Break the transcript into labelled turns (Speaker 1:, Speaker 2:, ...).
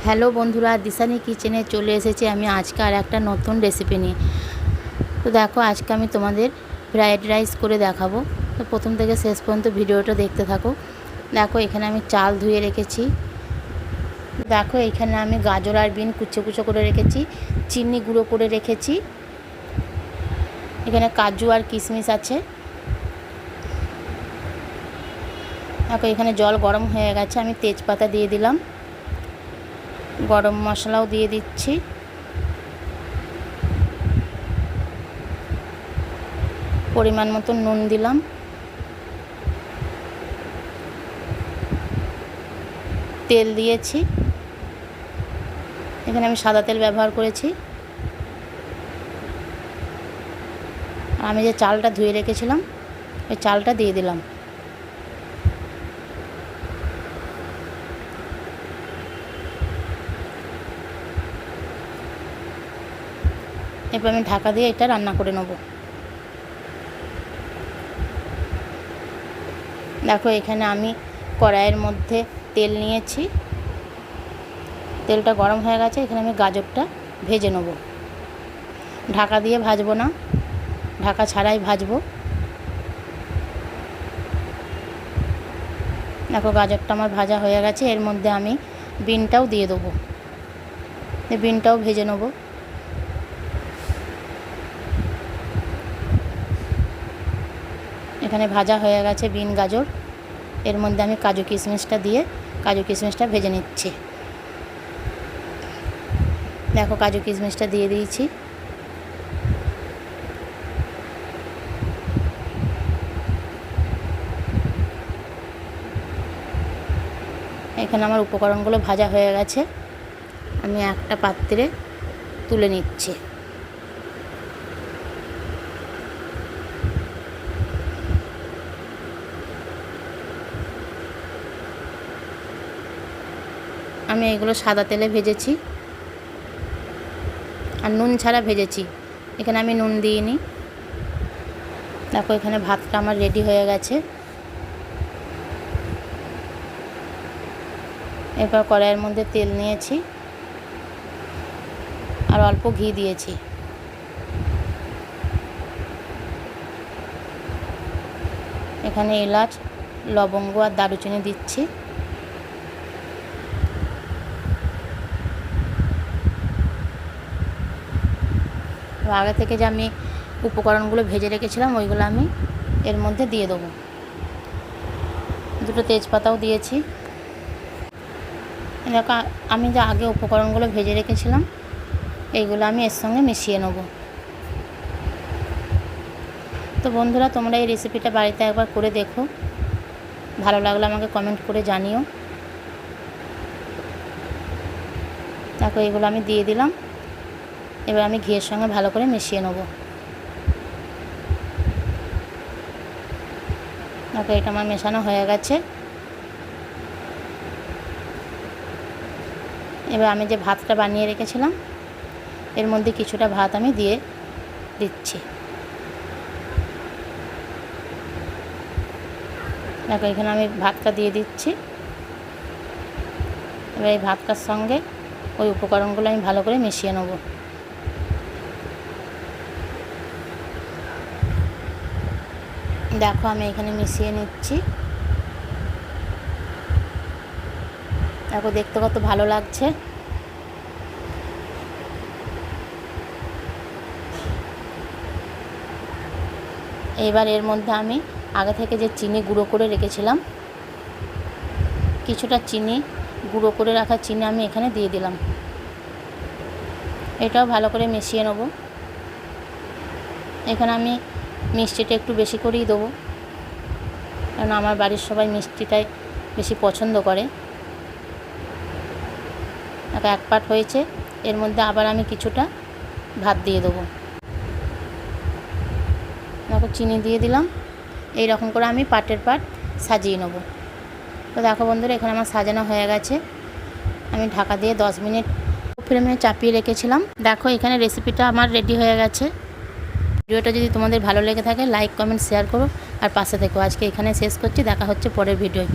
Speaker 1: Hello বন্ধুরা, দিশানি কিচেনে চলে এসেছি আমি আজকে আর একটা নতুন রেসিপি নিয়ে। তো দেখো, আজকে আমি তোমাদের ফ্রায়েড রাইস করে দেখাবো। তো প্রথম থেকে শেষ পর্যন্ত ভিডিওটা দেখতে থাকো। দেখো, এখানে আমি চাল ধুয়ে রেখেছি। দেখো, এখানে আমি গাজর আর বিন কুচো কুচো করে রেখেছি, চিনি গুঁড়ো করে রেখেছি, এখানে কাজু আর কিশমিশ আছে। দেখো, এখানে জল গরম হয়ে গেছে, আমি তেজপাতা দিয়ে দিলাম, গরম মশলাও দিয়ে দিচ্ছি, পরিমাণ মতো নুন দিলাম, তেল দিয়েছি, এখানে আমি সাদা তেল ব্যবহার করেছি। আমি যে চালটা ধুয়ে রেখেছিলাম ওই চালটা দিয়ে দিলাম। এরপর আমি ঢাকা দিয়ে এটা রান্না করে নেব। দেখো, এখানে আমি কড়াইয়ের মধ্যে তেল নিয়েছি, তেলটা গরম হয়ে গেছে, এখানে আমি গাজরটা ভেজে নেব। ঢাকা দিয়ে ভাজবো না, ঢাকা ছাড়াই ভাজবো। দেখো, গাজরটা আমার ভাজা হয়ে গেছে, এর মধ্যে আমি বিনটাও দিয়ে দেবো, বিনটাও ভেজে নেব। এখানে ভাজা হয়ে গেছে বিন গাজর, এর মধ্যে আমি কাজু কিশমিশটা দিয়ে কাজু কিশমিশটা ভেজে নিচ্ছি। দেখো, কাজু কিশমিশটা দিয়ে দিয়েছি। এখানে আমার উপকরণগুলো ভাজা হয়ে গেছে, আমি একটা পাত্রে তুলে নিচ্ছি। আমি এগুলো সাদা তেলে ভেজেছি আর নুন ছাড়া ভেজেছি, এখানে আমি নুন দিইনি। দেখো, এখানে ভাতটা আমার রেডি হয়ে গেছে। এরপর কড়াইয়ের মধ্যে তেল নিয়েছি আর অল্প ঘি দিয়েছি। এখানে এলাচ, লবঙ্গ আর দারুচিনি দিচ্ছি। আগে থেকে যে আমি উপকরণগুলো ভেজে রেখেছিলাম ওইগুলো আমি এর মধ্যে দিয়ে দেবো। দুটো তেজপাতাও দিয়েছি। দেখো, আমি যে আগে উপকরণগুলো ভেজে রেখেছিলাম এইগুলো আমি এর সঙ্গে মিশিয়ে নেব। তো বন্ধুরা, তোমরা এই রেসিপিটা বাড়িতে একবার করে দেখো, ভালো লাগলে আমাকে কমেন্ট করে জানিও। দেখো, এগুলো আমি দিয়ে দিলাম, এবার আমি ঘিয়ের সঙ্গে ভালো করে মিশিয়ে নেব। দেখো, এটা আমার মেশানো হয়ে গেছে। এবার আমি যে ভাতটা বানিয়ে রেখেছিলাম এর মধ্যে কিছুটা ভাত আমি দিয়ে দিচ্ছি। দেখো, এখানে আমি ভাতটা দিয়ে দিচ্ছি। এবার এই ভাতটার সঙ্গে ওই উপকরণগুলো আমি ভালো করে মিশিয়ে নেব। দেখো, আমি এখানে মিশিয়ে নিচ্ছি। দেখো, দেখতে কত ভালো লাগছে। এবার এর মধ্যে আমি আগে থেকে যে চিনি গুঁড়ো করে রেখেছিলাম, কিছুটা চিনি গুঁড়ো করে রাখা চিনি আমি এখানে দিয়ে দিলাম। এটাও ভালো করে মিশিয়ে নেব। এখানে আমি মিষ্টিটা একটু বেশি করেই দেবো, কারণ আমার বাড়ির সবাই মিষ্টিটাই বেশি পছন্দ করে। এক পাট হয়েছে, এর মধ্যে আবার আমি কিছুটা ভাত দিয়ে দেবো। দেখো, চিনি দিয়ে দিলাম। এই রকম করে আমি পাটের পাট সাজিয়ে নেব। তো দেখো বন্ধুরা, এখানে আমার সাজানো হয়ে গেছে। আমি ঢাকা দিয়ে 10 মিনিট ফ্লেমে চাপিয়ে রেখেছিলাম। দেখো, এখানে রেসিপিটা আমার রেডি হয়ে গেছে। ভিডিওটা যদি তোমাদের ভালো লেগে থাকে লাইক, কমেন্ট, শেয়ার করো আর পাশে থেকো। আজকে এখানে শেষ করছি, দেখা হচ্ছে পরের ভিডিওয়।